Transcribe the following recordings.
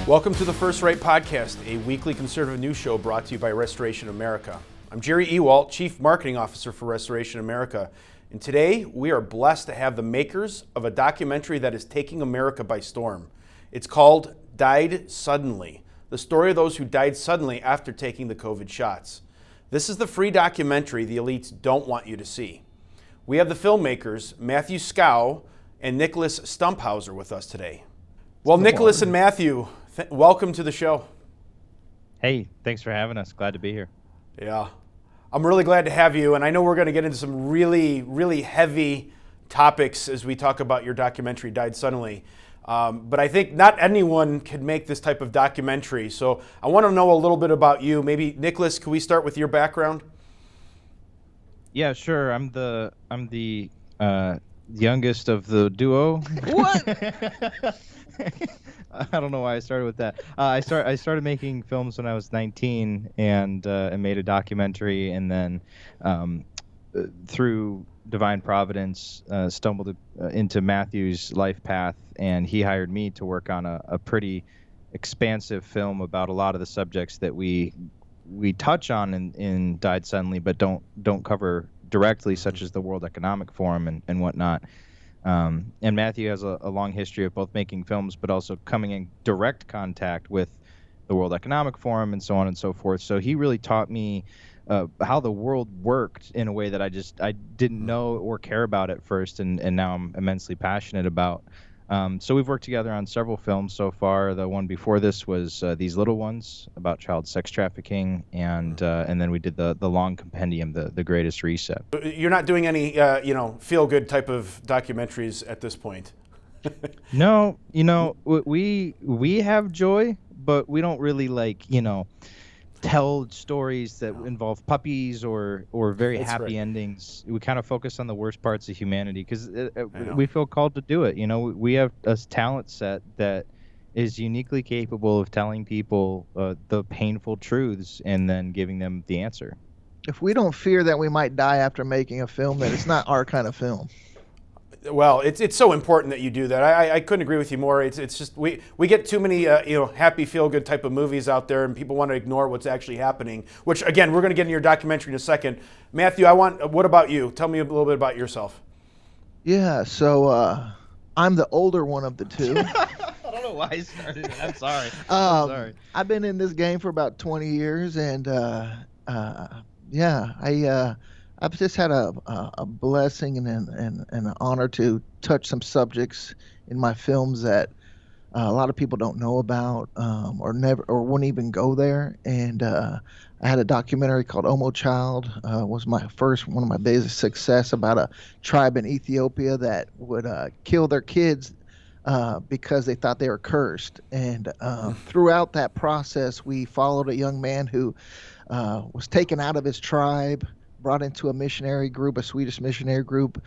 Welcome to the First Right Podcast, a weekly conservative news show brought to you by Restoration America. I'm Jerry Ewalt, Chief Marketing Officer for Restoration America, and today we are blessed to have the makers of a documentary that is taking America by storm. It's called Died Suddenly, the story of those who died suddenly after taking the COVID shots. This is the free documentary the elites don't want you to see. We have the filmmakers, Matthew Skow and Nicholas Stumphauzer, with us today. Well, Nicholas and Matthew, welcome to the show. Hey, thanks for having us. Glad to be here. Yeah, I'm really glad to have you, and I know we're going to get into some really heavy topics as we talk about your documentary, Died Suddenly. But I think not anyone can make this type of documentary, so I want to know a little bit about you. Maybe, Nicholas, can we start with your background? Yeah, sure. I'm the youngest of the duo. What? I don't know why I started with that. I started making films when I was 19 and made a documentary, and then through divine providence stumbled into Matthew's life path, and he hired me to work on a pretty expansive film about a lot of the subjects that we touch on in Died Suddenly, but don't cover directly, such as the World Economic Forum and whatnot. And Matthew has a long history of both making films, but also coming in direct contact with the World Economic Forum and so on and so forth. So he really taught me how the world worked in a way that I didn't know or care about at first, and now I'm immensely passionate about. So we've worked together on several films so far. The one before this was These Little Ones, about child sex trafficking, and then we did the long compendium, The Greatest Reset. You're not doing any feel-good type of documentaries at this point. No, we have joy, but we don't really tell stories that involve puppies or very That's happy right. endings. We kind of focus on the worst parts of humanity because we feel called to do it. We have a talent set that is uniquely capable of telling people the painful truths and then giving them the answer. If we don't fear that we might die after making a film, then it's not our kind of film. Well, it's so important that you do that. I couldn't agree with you more. It's just we get too many happy feel good type of movies out there, and people want to ignore what's actually happening. Which again, we're going to get into your documentary in a second. Matthew, what about you? Tell me a little bit about yourself. Yeah, so I'm the older one of the two. I don't know why I started it. I'm sorry. I've been in this game for about 20 years, and I've just had a blessing and an honor to touch some subjects in my films that a lot of people don't know about or wouldn't even go there. And I had a documentary called Omo Child, was one of my biggest success, about a tribe in Ethiopia that would kill their kids because they thought they were cursed. And throughout that process, we followed a young man who was taken out of his tribe, brought into a missionary group, a Swedish missionary group.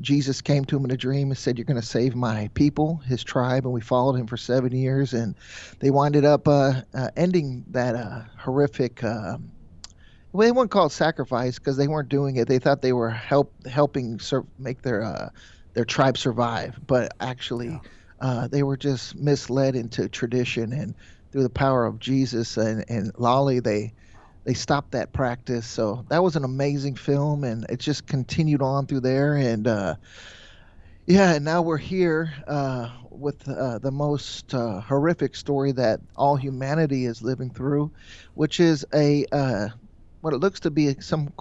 Jesus came to him in a dream and said, "You're going to save my people," his tribe. And we followed him for 7 years, and they winded up ending that horrific, well, they weren't called sacrifice because they weren't doing it. They thought they were helping make their tribe survive, but actually they were just misled into tradition, and through the power of Jesus and Lolly, they stopped that practice. So that was an amazing film, and it just continued on through there. And and now we're here with the most horrific story that all humanity is living through, which is what it looks to be some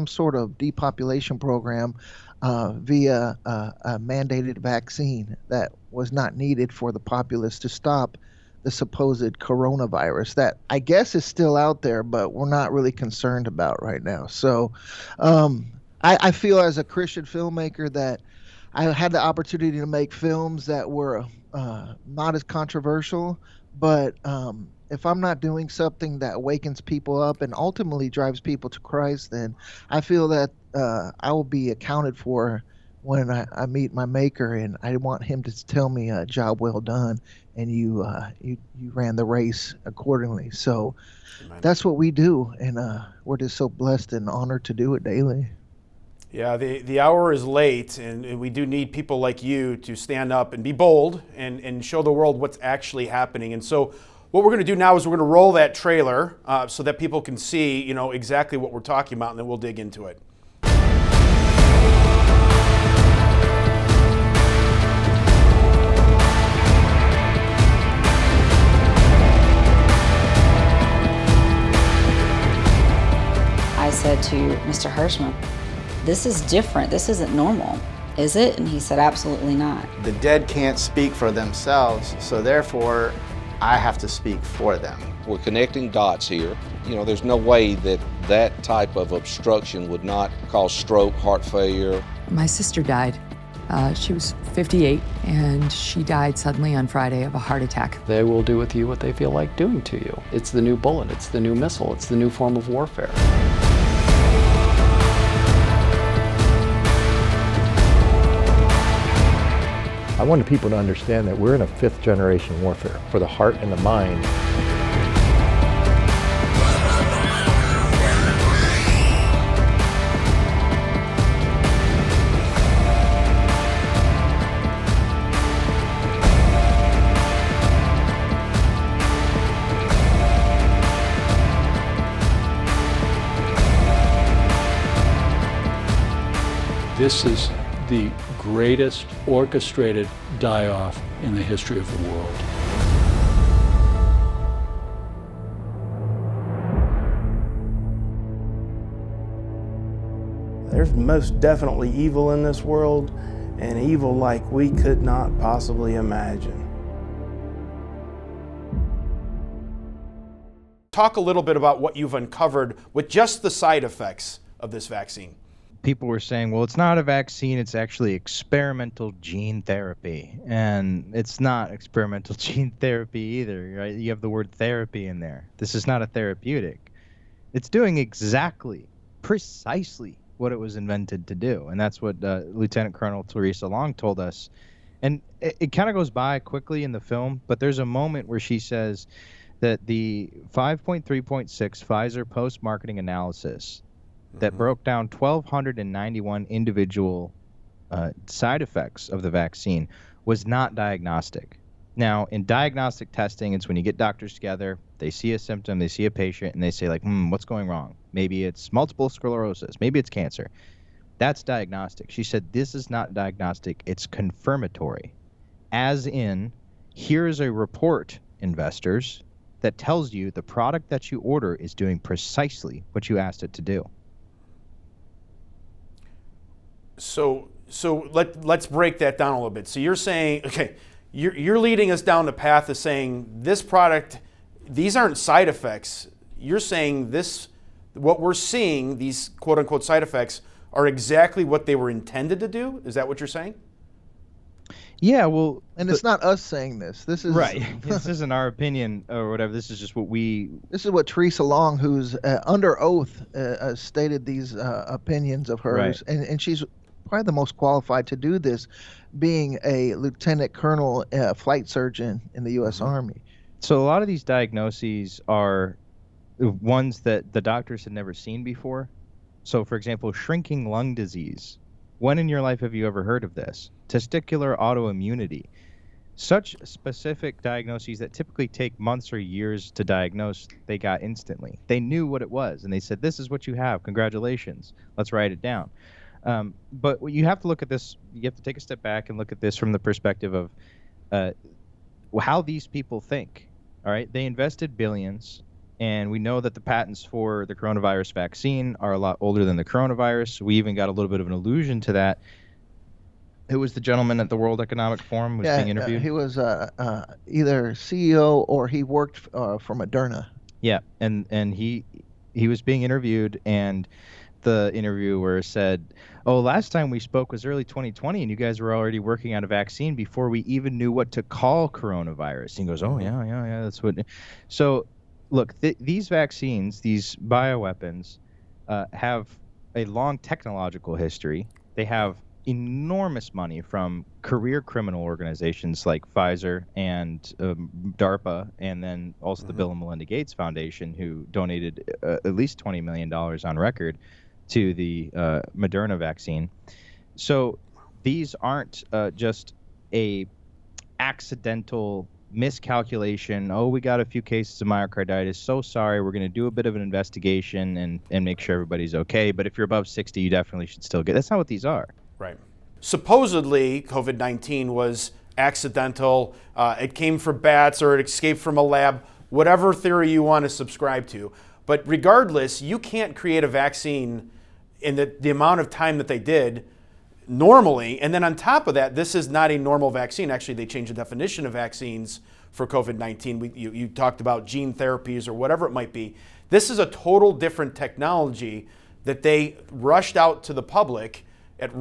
sort of depopulation program via a mandated vaccine that was not needed for the populace to stop the supposed coronavirus that I guess is still out there, but we're not really concerned about right now. So I feel as a Christian filmmaker that I had the opportunity to make films that were not as controversial, but if I'm not doing something that awakens people up and ultimately drives people to Christ, then I feel that I will be accounted for when I meet my maker, and I want him to tell me, "Job well done," and you ran the race accordingly. So Amen. That's what we do, and we're just so blessed and honored to do it daily. Yeah, the hour is late, and we do need people like you to stand up and be bold and show the world what's actually happening. And so what we're going to do now is we're going to roll that trailer so that people can see, exactly what we're talking about, and then we'll dig into it. I said to Mr. Hirschman, "This is different. This isn't normal, is it?" And he said, "Absolutely not." The dead can't speak for themselves, so therefore I have to speak for them. We're connecting dots here. There's no way that that type of obstruction would not cause stroke, heart failure. My sister died. She was 58, and she died suddenly on Friday of a heart attack. They will do with you what they feel like doing to you. It's the new bullet, it's the new missile, it's the new form of warfare. I wanted people to understand that we're in a fifth generation warfare for the heart and the mind. This is the greatest orchestrated die-off in the history of the world. There's most definitely evil in this world, and evil like we could not possibly imagine. Talk a little bit about what you've uncovered with just the side effects of this vaccine. People were saying, well, it's not a vaccine, it's actually experimental gene therapy. And it's not experimental gene therapy either, right? You have the word therapy in there. This is not a therapeutic. It's doing precisely what it was invented to do. And that's what Lieutenant Colonel Teresa Long told us. And it kind of goes by quickly in the film, but there's a moment where she says that the 5.3.6 Pfizer post-marketing analysis that broke down 1,291 individual side effects of the vaccine was not diagnostic. Now, in diagnostic testing, it's when you get doctors together, they see a symptom, they see a patient, and they say, like, what's going wrong? Maybe it's multiple sclerosis, maybe it's cancer. That's diagnostic. She said, this is not diagnostic, it's confirmatory. As in, here's a report, investors, that tells you the product that you order is doing precisely what you asked it to do. So let's break that down a little bit. So you're saying, okay, you're leading us down the path of saying this product, these aren't side effects. You're saying what we're seeing, these quote unquote side effects, are exactly what they were intended to do? Is that what you're saying? Yeah, well... And it's not us saying this. This is... Right. This isn't our opinion or whatever. This is just what we... This is what Teresa Long, who's under oath, stated these opinions of hers. Right. And she's probably the most qualified to do this, being a lieutenant colonel flight surgeon in the U.S. Army. So a lot of these diagnoses are ones that the doctors had never seen before. So, for example, shrinking lung disease. When in your life have you ever heard of this? Testicular autoimmunity. Such specific diagnoses that typically take months or years to diagnose, they got instantly. They knew what it was, and they said, this is what you have. Congratulations. Let's write it down. But you have to look at this, you have to take a step back and look at this from the perspective of how these people think. All right, they invested billions, and we know that the patents for the coronavirus vaccine are a lot older than the coronavirus. We even got a little bit of an allusion to that. Who was the gentleman at the World Economic Forum was being interviewed? He was either CEO or he worked for Moderna. Yeah, and he was being interviewed, and the interviewer said, oh, last time we spoke was early 2020, and you guys were already working on a vaccine before we even knew what to call coronavirus. And he goes, oh, yeah, that's what. So, look, these vaccines, these bioweapons, have a long technological history. They have enormous money from career criminal organizations like Pfizer and DARPA, and then also the Bill and Melinda Gates Foundation, who donated at least $20 million on record to the Moderna vaccine. So these aren't just a accidental miscalculation. Oh, we got a few cases of myocarditis. So sorry. We're going to do a bit of an investigation and make sure everybody's okay. But if you're above 60, you definitely should still get. That's not what these are. Right. Supposedly, COVID-19 was accidental. It came from bats or it escaped from a lab, whatever theory you want to subscribe to. But regardless, you can't create a vaccine in the amount of time that they did normally. And then on top of that, this is not a normal vaccine. Actually, they changed the definition of vaccines for COVID-19. You talked about gene therapies or whatever it might be. This is a total different technology that they rushed out to the public at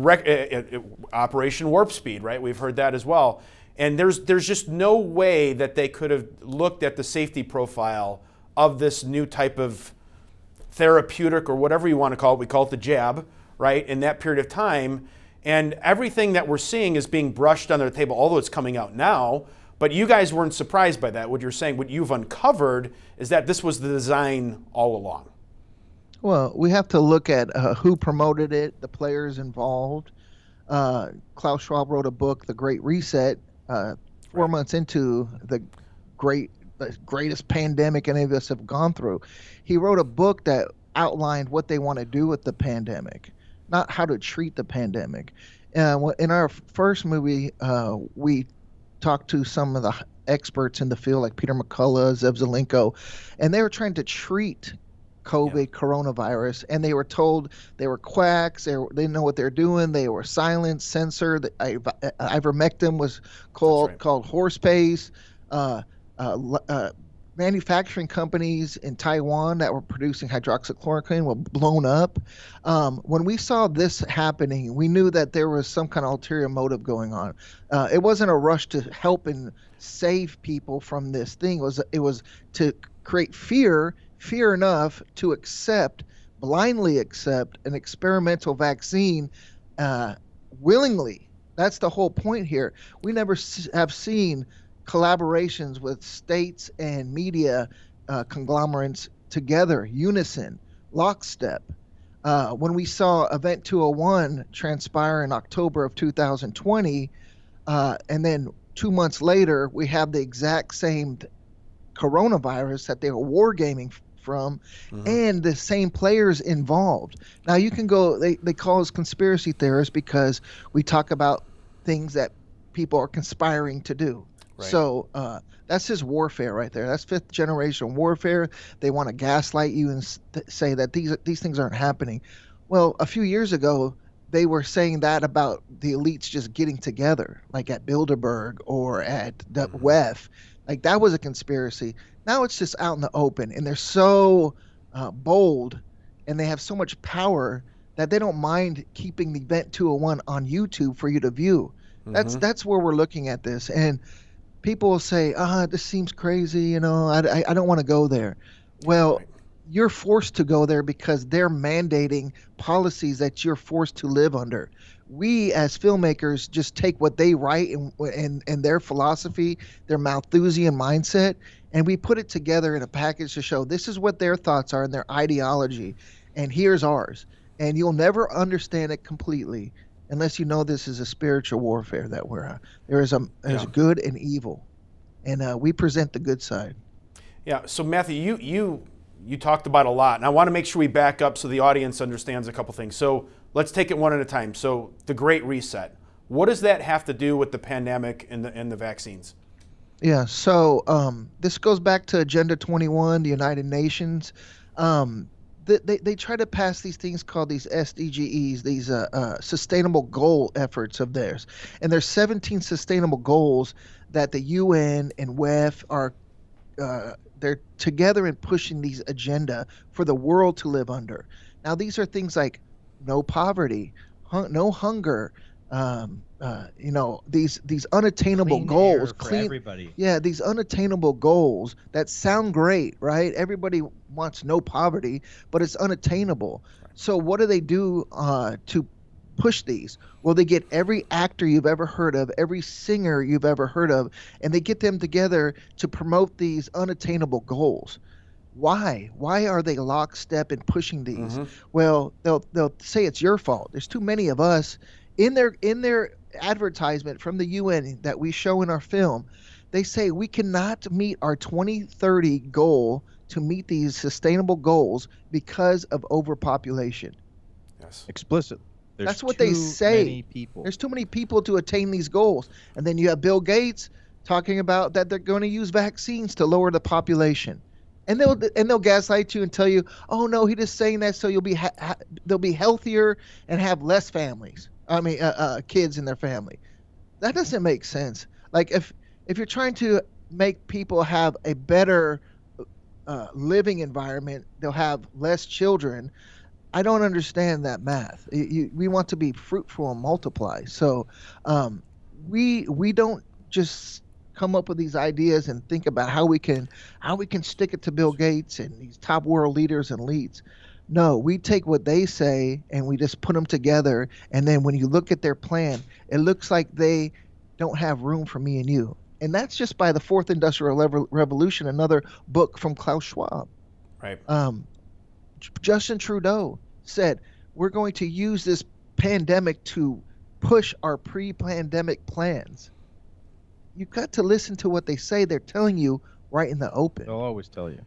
Operation Warp Speed, right? We've heard that as well. And there's just no way that they could have looked at the safety profile of this new type of therapeutic or whatever you want to call it. We call it the jab, right? In that period of time. And everything that we're seeing is being brushed under the table, although it's coming out now. But you guys weren't surprised by that. What you're saying, what you've uncovered is that this was the design all along. Well, we have to look at who promoted it, the players involved. Klaus Schwab wrote a book, The Great Reset, 4 months into the greatest pandemic any of us have gone through. He wrote a book that outlined what they want to do with the pandemic, not how to treat the pandemic. In our first movie, we talked to some of the experts in the field, like Peter McCullough, Zev Zelenko, and they were trying to treat COVID coronavirus, and they were told they were quacks. They didn't know what they're doing. They were silenced, censored. Ivermectin was called horse paste. Manufacturing companies in Taiwan that were producing hydroxychloroquine were blown up. When we saw this happening, we knew that there was some kind of ulterior motive going on. It wasn't a rush to help and save people from this thing. It was to create fear enough to blindly accept an experimental vaccine willingly. That's the whole point here. We never have seen collaborations with states and media conglomerates together, unison, lockstep. When we saw Event 201 transpire in October of 2020, and then 2 months later, we have the exact same coronavirus that they were wargaming from, and the same players involved. Now you can go, they call us conspiracy theorists because we talk about things that people are conspiring to do. Right. So that's just warfare right there. That's 5th generation warfare. They want to gaslight you and say that these things aren't happening. Well, a few years ago, they were saying that about the elites just getting together, like at Bilderberg or at the WEF. Like that was a conspiracy. Now it's just out in the open, and they're so bold, and they have so much power that they don't mind keeping the Event 201 on YouTube for you to view. That's where we're looking at this. And people will say, this seems crazy, I don't want to go there. Well, you're forced to go there because they're mandating policies that you're forced to live under. We as filmmakers just take what they write and their philosophy, their Malthusian mindset, and we put it together in a package to show this is what their thoughts are and their ideology, and here's ours. And you'll never understand it completely unless you know this is a spiritual warfare that we're on. There's good and evil, and we present the good side. Yeah. So Matthew, you talked about a lot, and I want to make sure we back up so the audience understands a couple things. So let's take it one at a time. So the Great Reset. What does that have to do with the pandemic and the vaccines? Yeah. So this goes back to Agenda 21, the United Nations. They try to pass these things called these SDGs, these sustainable goal efforts of theirs. And there's 17 sustainable goals that the UN and WEF are they're together in pushing these agenda for the world to live under. Now, these are things like no poverty, no hunger, these unattainable goals. Clean everybody. Yeah, these unattainable goals that sound great, right? Everybody wants no poverty, but it's unattainable. So what do they do to push these? Well, they get every actor you've ever heard of, every singer you've ever heard of, and they get them together to promote these unattainable goals. Why? Why are they lockstep in pushing these? Well, they'll say it's your fault. There's too many of us in their advertisement from the UN that we show in our film. They say we cannot meet our 2030 goal to meet these sustainable goals because of overpopulation. Yes. Explicitly. That's what they say. Many people. There's too many people to attain these goals. And then you have Bill Gates talking about that they're going to use vaccines to lower the population. And they'll gaslight you and tell you, "Oh no, he just saying that so you'll be they'll be healthier and have less families. Kids in their family." That doesn't make sense. Like if you're trying to make people have a better living environment, they'll have less children. I don't understand that math. We want to be fruitful and multiply. So we don't just come up with these ideas and think about how we can stick it to Bill Gates and these top world leaders and elites. No, we take what they say and we just put them together. And then when you look at their plan, it looks like they don't have room for me and you. And that's just by the Fourth Industrial Revolution, another book from Klaus Schwab. Right. Justin Trudeau said, we're going to use this pandemic to push our pre-pandemic plans. You've got to listen to what they say. They're telling you right in the open. They'll always tell you.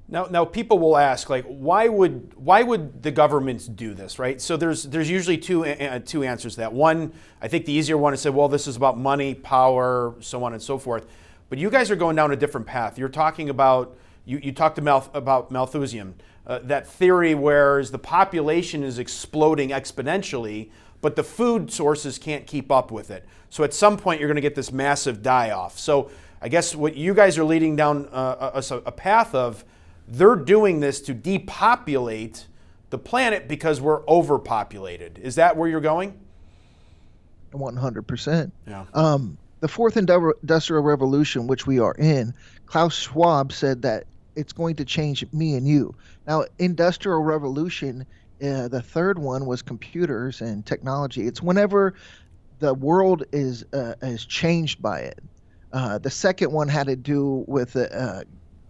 Now people will ask, like, why would the governments do this, right? So there's usually two answers to that. One, I think the easier one is to say, well, this is about money, power, so on and so forth. But you guys are going down a different path. You're talking about you talked about Malthusian, that theory where the population is exploding exponentially, but the food sources can't keep up with it. So at some point, you're going to get this massive die-off. So I guess what you guys are leading down a path of, they're doing this to depopulate the planet because we're overpopulated. Is that where you're going? 100%. Yeah. The Fourth Industrial Revolution, which we are in, Klaus Schwab said that it's going to change me and you. Now, Industrial Revolution, the third one was computers and technology. It's whenever the world is changed by it. The second one had to do with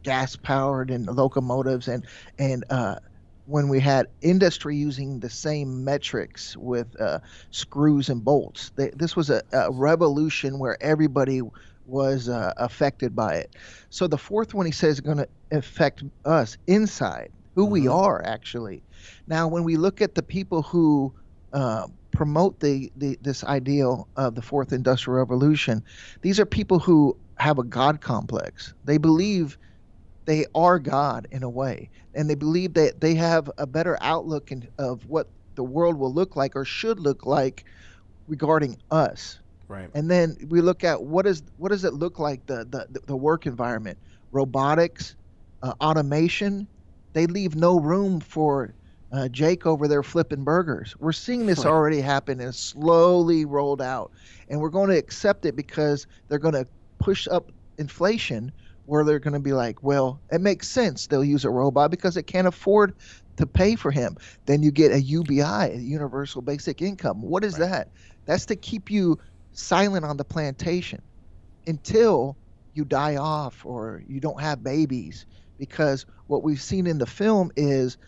gas-powered and locomotives, and when we had industry using the same metrics with screws and bolts. This was a revolution where everybody was affected by it. So the fourth one, he says, is going to affect us inside, who we are actually. Now, when we look at the people who promote this ideal of the Fourth Industrial Revolution, these are people who have a God complex. They believe they are God in a way, and they believe that they have a better outlook of what the world will look like or should look like regarding us. Right. And then we look at what does it look like, the work environment, robotics, automation. They leave no room for Jake over there flipping burgers. We're seeing this already happen and slowly rolled out, and we're going to accept it because they're going to push up inflation, where they're going to be like, well, it makes sense they'll use a robot because it can't afford to pay for him. Then you get a UBI, a universal basic income. What is that? That's to keep you silent on the plantation until you die off or you don't have babies. Because what we've seen in the film is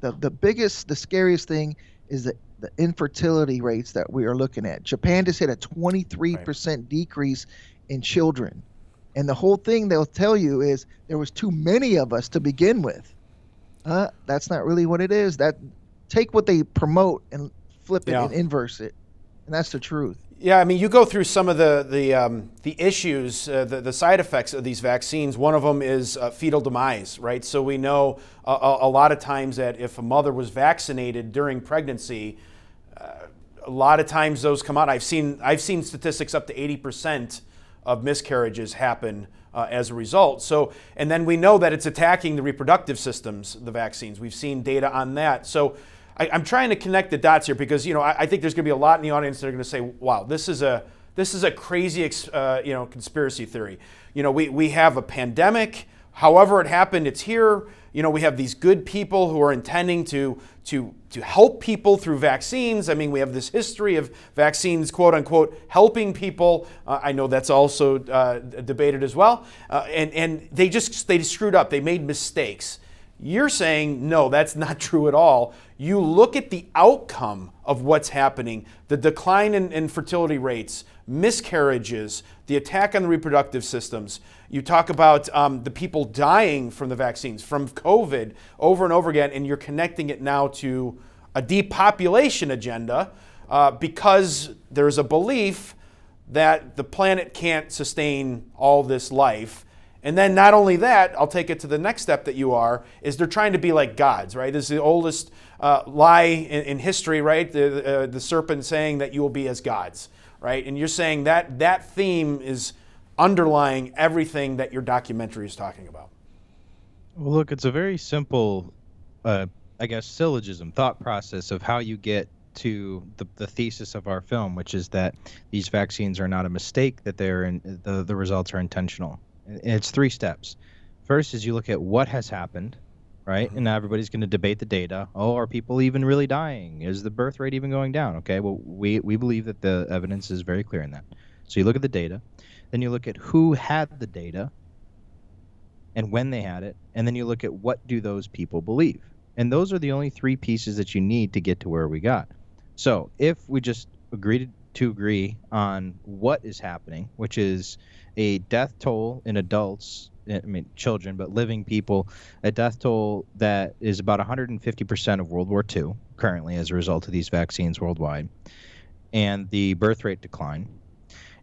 the scariest thing is the infertility rates that we are looking at. Japan just hit a 23% decrease in children. And the whole thing they'll tell you is there was too many of us to begin with. That's not really what it is. Take what they promote and flip it and inverse it. And that's the truth. Yeah, I mean, you go through some of the issues, the side effects of these vaccines. One of them is fetal demise, right? So we know a lot of times that if a mother was vaccinated during pregnancy, a lot of times those come out. I've seen statistics up to 80% of miscarriages happen as a result. So, and then we know that it's attacking the reproductive systems, the vaccines. We've seen data on that. So I'm trying to connect the dots here because, I think there's going to be a lot in the audience that are going to say, wow, this is a crazy, conspiracy theory. We have a pandemic. However it happened, it's here. you know, we have these good people who are intending to help people through vaccines. I mean, we have this history of vaccines, quote unquote, helping people. I know that's also debated as well. And they screwed up. They made mistakes. You're saying, no, that's not true at all. You look at the outcome of what's happening, the decline in fertility rates, miscarriages, the attack on the reproductive systems. You talk about the people dying from the vaccines, from COVID, over and over again, and you're connecting it now to a depopulation agenda because there's a belief that the planet can't sustain all this life. And then not only that, I'll take it to the next step that you are, is they're trying to be like gods, right? This is the oldest lie in history, right? The serpent saying that you will be as gods, right? And you're saying that theme is underlying everything that your documentary is talking about. Well, look, it's a very simple, I guess, syllogism, thought process of how you get to the thesis of our film, which is that these vaccines are not a mistake, that the results are intentional. And it's 3 steps. First is you look at what has happened, right? Mm-hmm. And now everybody's going to debate the data. Oh, are people even really dying? Is the birth rate even going down? Okay, well, we believe that the evidence is very clear in that. So you look at the data. Then you look at who had the data and when they had it. And then you look at what do those people believe. And those are the only 3 pieces that you need to get to where we got. So if we just agree on what is happening, which is a death toll in adults, I mean children, but living people, a death toll that is about 150% of World War II currently as a result of these vaccines worldwide, and the birth rate decline.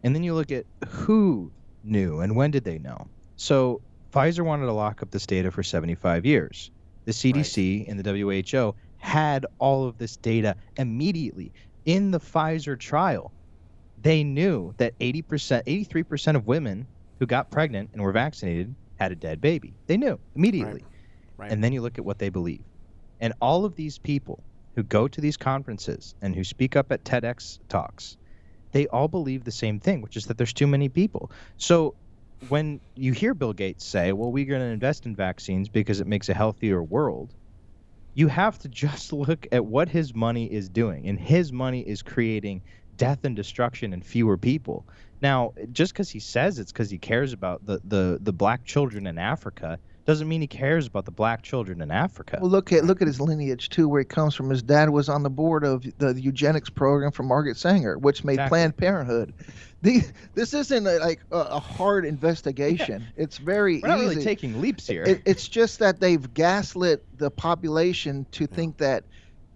And then you look at who knew and when did they know. So Pfizer wanted to lock up this data for 75 years. The CDC and the WHO had all of this data immediately. In the Pfizer trial, they knew that 83% of women who got pregnant and were vaccinated had a dead baby. They knew immediately. Right. And then you look at what they believe. And all of these people who go to these conferences and who speak up at TEDx talks, they all believe the same thing, which is that there's too many people. So when you hear Bill Gates say, well, we're going to invest in vaccines because it makes a healthier world, you have to just look at what his money is doing. And his money is creating death and destruction and fewer people. Now, just because he says it's because he cares about the black children in Africa doesn't mean he cares about the black children in Africa. Well, look at his lineage too, where he comes from. His dad was on the board of the eugenics program for Margaret Sanger, which made Planned Parenthood. This isn't a hard investigation. Yeah. It's very We're not easy. Really taking leaps here. It's just that they've gaslit the population to think that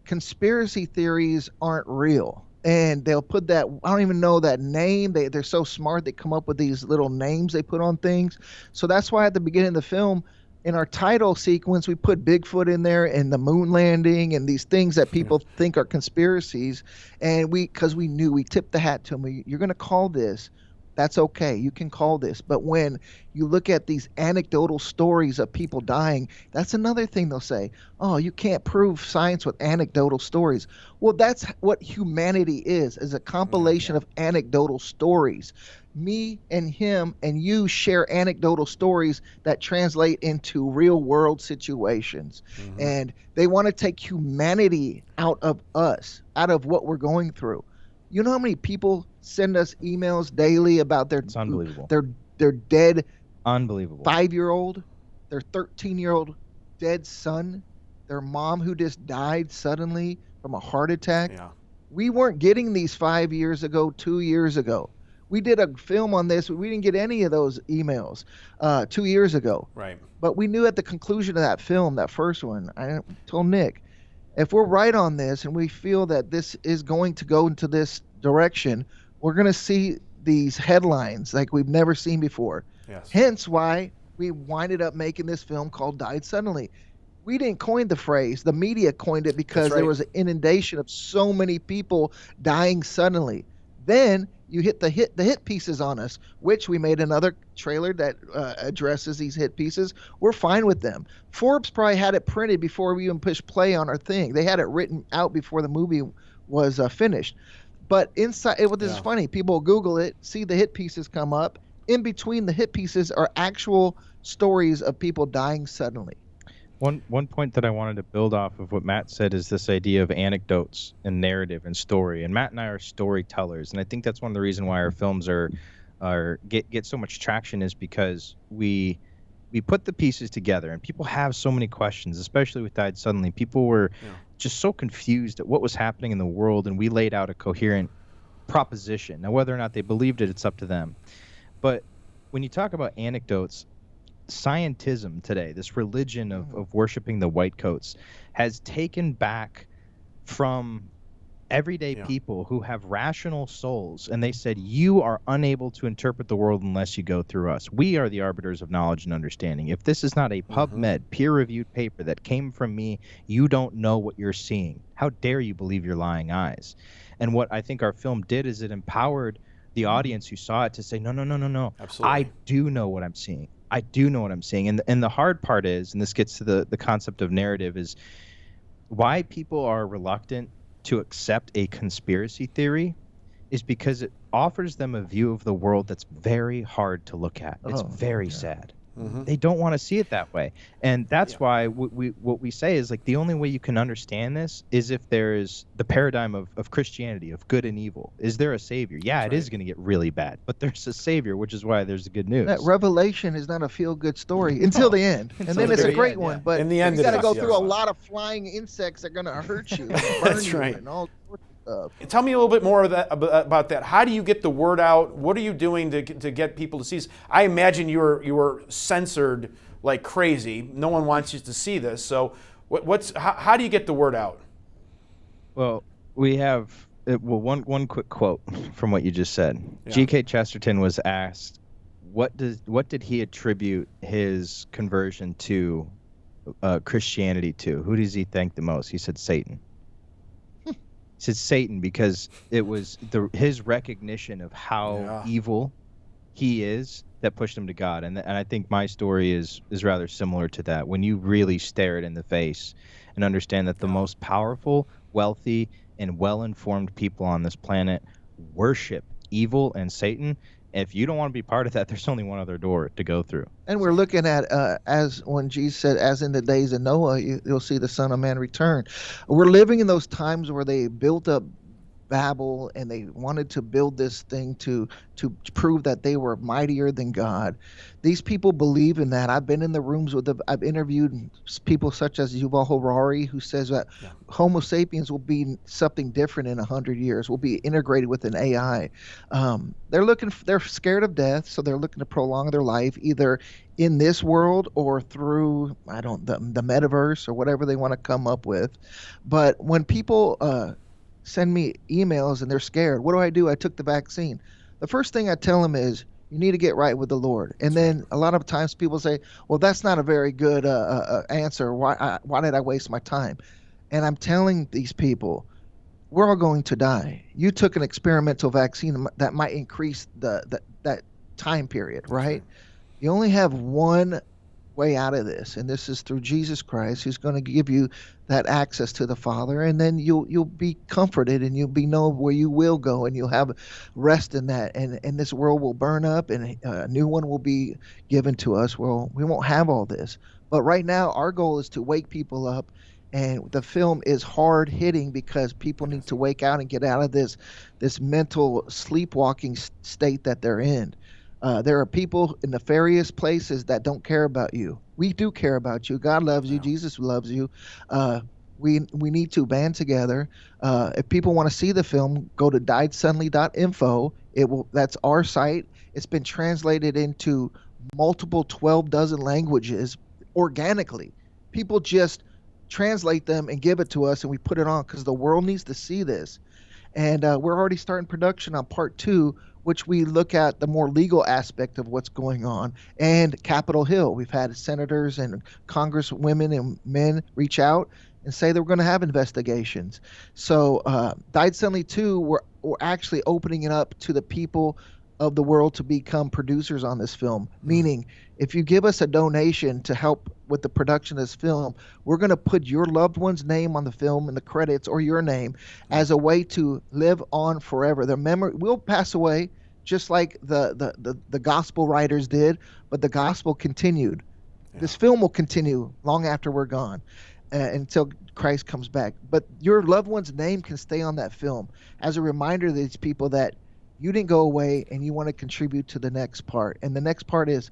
conspiracy theories aren't real. And they'll put that, I don't even know that name. They're so smart, they come up with these little names they put on things. So that's why at the beginning of the film, in our title sequence, we put Bigfoot in there and the moon landing and these things that people think are conspiracies. And because we knew, we tipped the hat to them. You're going to call this. That's okay. You can call this. But when you look at these anecdotal stories of people dying, that's another thing they'll say. Oh, you can't prove science with anecdotal stories. Well, that's what humanity is a compilation of anecdotal stories. Me and him and you share anecdotal stories that translate into real world situations. Mm-hmm. And they want to take humanity out of us, out of what we're going through. You know how many people send us emails daily about their dead unbelievable 5-year-old, their 13-year-old dead son, their mom who just died suddenly from a heart attack. Yeah. We weren't getting these 5 years ago, 2 years ago. We did a film on this. We didn't get any of those emails 2 years ago. Right. But we knew at the conclusion of that film, that first one, I told Nick, if we're right on this and we feel that this is going to go into this direction, we're going to see these headlines like we've never seen before. Yes. Hence why we winded up making this film called Died Suddenly. We didn't coin the phrase. The media coined it because there was an inundation of so many people dying suddenly. Then you hit the hit pieces on us, which we made another trailer that addresses these hit pieces. We're fine with them. Forbes probably had it printed before we even pushed play on our thing. They had it written out before the movie was finished. But inside, this is funny. People Google it, see the hit pieces come up. In between the hit pieces are actual stories of people dying suddenly. One point that I wanted to build off of what Matt said is this idea of anecdotes and narrative and story. And Matt and I are storytellers, and I think that's one of the reasons why our films get so much traction is because we put the pieces together, and people have so many questions, especially with Died Suddenly. People were just so confused at what was happening in the world, and we laid out a coherent proposition. Now, whether or not they believed it, it's up to them. But when you talk about anecdotes, scientism today, this religion of worshiping the white coats, has taken back from everyday people who have rational souls, and they said, you are unable to interpret the world unless you go through us. We are the arbiters of knowledge and understanding. If this is not a PubMed peer-reviewed paper that came from me, you don't know what you're seeing. How dare you believe your lying eyes? And what I think our film did is it empowered the audience who saw it to say, no. Absolutely. I do know what I'm seeing. I do know what I'm seeing. And the hard part is, and this gets to the concept of narrative, is why people are reluctant to accept a conspiracy theory is because it offers them a view of the world that's very hard to look at. It's very sad. They don't want to see it that way. And that's why what we say is, like, the only way you can understand this is if there's the paradigm of Christianity, of good and evil. Is there a savior? Yeah, it is going to get really bad, but there's a savior, which is why there's the good news. That Revelation is not a feel-good story until the end. And then it's a great one, but in the end, you got to go through a lot of flying insects that are going to hurt you and burn you and all sorts of stuff. Tell me a little bit more about that. How do you get the word out? What are you doing to get people to see this? I imagine you were censored like crazy. No one wants you to see this. So how do you get the word out? Well, we have one quick quote from what you just said. G.K. Chesterton was asked, what did he attribute his conversion to Christianity to? Who does he thank the most? He said Satan. He said Satan because it was his recognition of how evil he is that pushed him to God. And I think my story is rather similar to that. When you really stare it in the face and understand that the most powerful, wealthy, and well-informed people on this planet worship evil and Satan, if you don't want to be part of that, there's only one other door to go through. And we're looking at, as when Jesus said, as in the days of Noah, you'll see the Son of Man return. We're living in those times where they built up Babel and they wanted to build this thing to prove that they were mightier than God. These people believe in that. I've been in the rooms with I've interviewed people such as Yuval Harari, who says that Homo sapiens will be something different in 100 years. We'll be integrated with an AI. They're scared of death, so they're looking to prolong their life either in this world or through the metaverse or whatever they want to come up with. But when people send me emails and they're scared, what do? I took the vaccine. The first thing I tell them is, you need to get right with the Lord. And then a lot of times people say, well, that's not a very good answer. Why did I waste my time? And I'm telling these people, we're all going to die. You took an experimental vaccine that might increase that time period, right? You only have one way out of this, and this is through Jesus Christ, who's going to give you that access to the Father, and then you'll be comforted, and you'll know where you will go, and you'll have rest in that, and this world will burn up, and a new one will be given to us. Well, we won't have all this, but right now our goal is to wake people up, and the film is hard hitting because people need to wake out and get out of this mental sleepwalking state that they're in. There are people in nefarious places that don't care about you. We do care about you. God loves you. Jesus loves you. We need to band together. If people want to see the film, go to diedsuddenly.info. That's our site. It's been translated into multiple 12 dozen languages organically. People just translate them and give it to us, and we put it on because the world needs to see this. And we're already starting production on part 2, which we look at the more legal aspect of what's going on. And Capitol Hill, we've had senators and congresswomen and men reach out and say they're going to have investigations. So Died Suddenly 2, we're actually opening it up to the people of the world to become producers on this film. Meaning, if you give us a donation to help with the production of this film, we're going to put your loved one's name on the film in the credits, or your name, as a way to live on forever. Their memory will pass away, just like the gospel writers did, but the gospel continued. This film will continue long after we're gone, until Christ comes back. But your loved one's name can stay on that film as a reminder to these people that you didn't go away and you want to contribute to the next part. And the next part is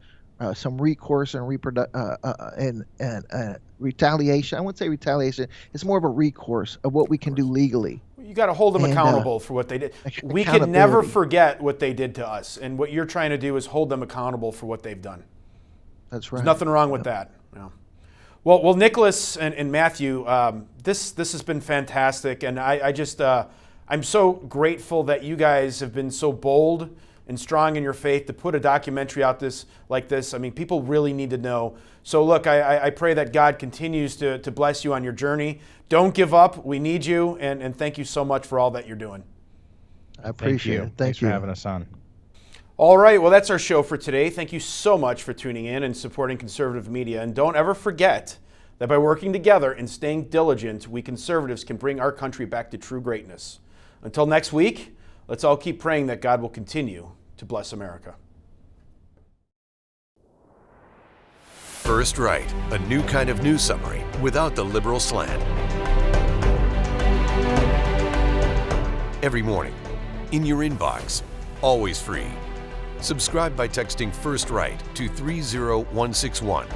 some recourse and retaliation. I wouldn't say retaliation. It's more of a recourse of what we can do legally. You got to hold them accountable for what they did. We can never forget what they did to us. And what you're trying to do is hold them accountable for what they've done. That's right. There's nothing wrong with that. Yeah. Well, Nicholas and Matthew, this has been fantastic. And I'm so grateful that you guys have been so bold and strong in your faith to put a documentary out like this. I mean, people really need to know. So look, I pray that God continues to bless you on your journey. Don't give up. We need you. And thank you so much for all that you're doing. I appreciate it. Thanks for having us on. All right, well, that's our show for today. Thank you so much for tuning in and supporting conservative media. And don't ever forget that by working together and staying diligent, we conservatives can bring our country back to true greatness. Until next week, let's all keep praying that God will continue to bless America. First Right, a new kind of news summary without the liberal slant. Every morning, in your inbox, always free. Subscribe by texting First Right to 30161.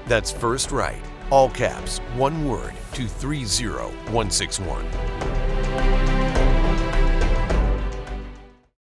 That's First Right, all caps, one word, to 30161.